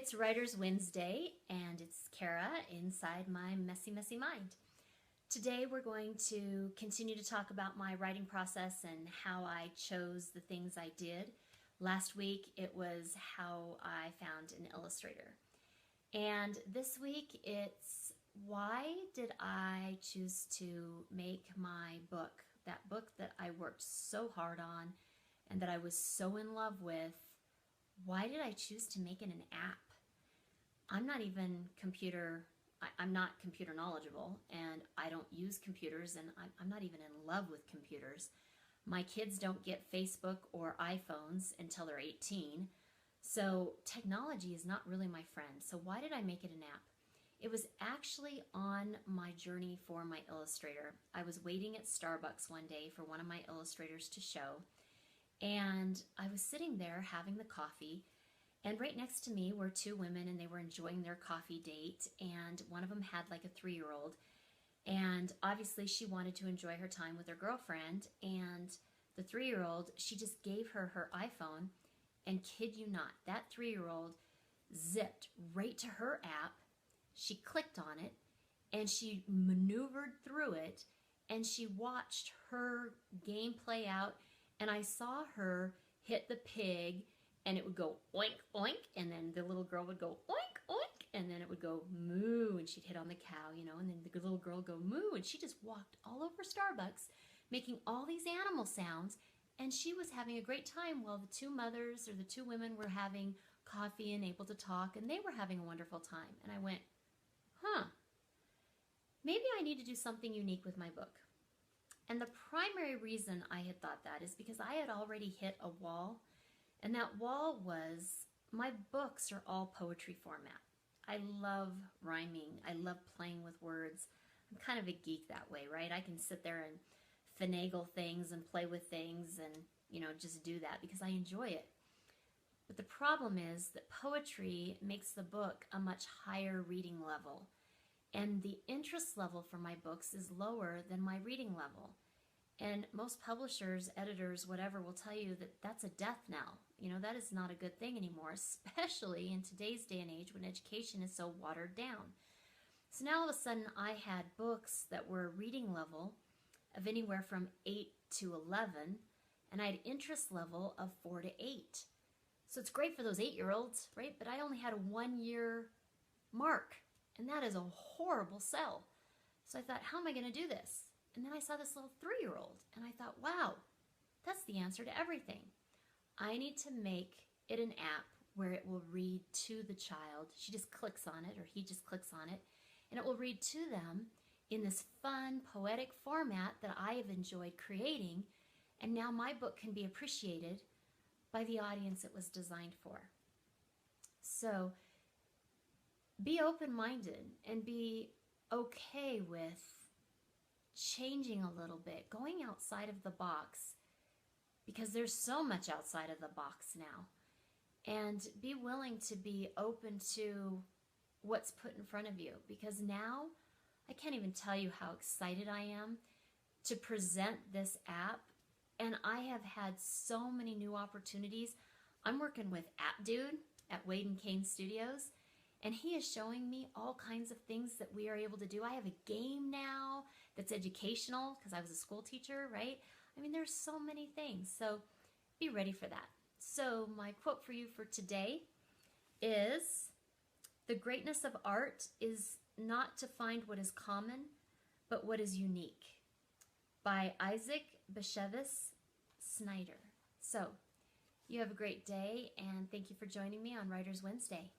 It's Writer's Wednesday, and it's Kara inside my messy, messy mind. Today we're going to continue to talk about my writing process and how I chose the things I did. Last week it was how I found an illustrator. And this week it's why did I choose to make my book, that book that I worked so hard on and that I was so in love with. Why did I choose to make it an app? I'm not computer knowledgeable, and I don't use computers, and I'm not even in love with computers. My kids don't get Facebook or iPhones until they're 18, so technology is not really my friend. So why did I make it an app? It was actually on my journey for my illustrator. I was waiting at Starbucks one day for one of my illustrators to show, and I was sitting there having the coffee, and right next to me were two women, and they were enjoying their coffee date, and one of them had like a 3-year-old, and obviously she wanted to enjoy her time with her girlfriend, and the 3-year-old, she just gave her her iPhone, and kid you not, that 3-year-old zipped right to her app. She clicked on it, and she maneuvered through it, and she watched her game play out. And I saw her hit the pig, and it would go oink, oink, and then the little girl would go oink, oink, and then it would go moo, and she'd hit on the cow, and then the little girl would go moo, and she just walked all over Starbucks making all these animal sounds, and she was having a great time while the two mothers or the two women were having coffee and able to talk, and they were having a wonderful time. And I went, maybe I need to do something unique with my book. And the primary reason I had thought that is because I had already hit a wall, and that wall was my books are all poetry format. I love rhyming. I love playing with words. I'm kind of a geek that way, right? I can sit there and finagle things and play with things and, just do that because I enjoy it. But the problem is that poetry makes the book a much higher reading level. And the interest level for my books is lower than my reading level. And most publishers, editors, whatever, will tell you that that's a death knell. That is not a good thing anymore, especially in today's day and age when education is so watered down. So now all of a sudden I had books that were reading level of anywhere from 8 to 11, and I had interest level of 4 to 8. So it's great for those 8-year-olds, right? But I only had a 1-year mark. And that is a horrible sell. So I thought, how am I going to do this? And then I saw this little 3-year-old, and I thought, wow, that's the answer to everything. I need to make it an app where it will read to the child. She just clicks on it, or he just clicks on it, and it will read to them in this fun, poetic format that I have enjoyed creating, and now my book can be appreciated by the audience it was designed for. So be open-minded and be okay with changing a little bit, going outside of the box, because there's so much outside of the box now. And be willing to be open to what's put in front of you, because now I can't even tell you how excited I am to present this app. And I have had so many new opportunities. I'm working with App Dude at Wade and Kane Studios, and he is showing me all kinds of things that we are able to do. I have a game now that's educational because I was a school teacher, right? I mean, there's so many things. So be ready for that. So my quote for you for today is, "The greatness of art is not to find what is common, but what is unique," by Isaac Bashevis Snyder. So you have a great day, and thank you for joining me on Writer's Wednesday.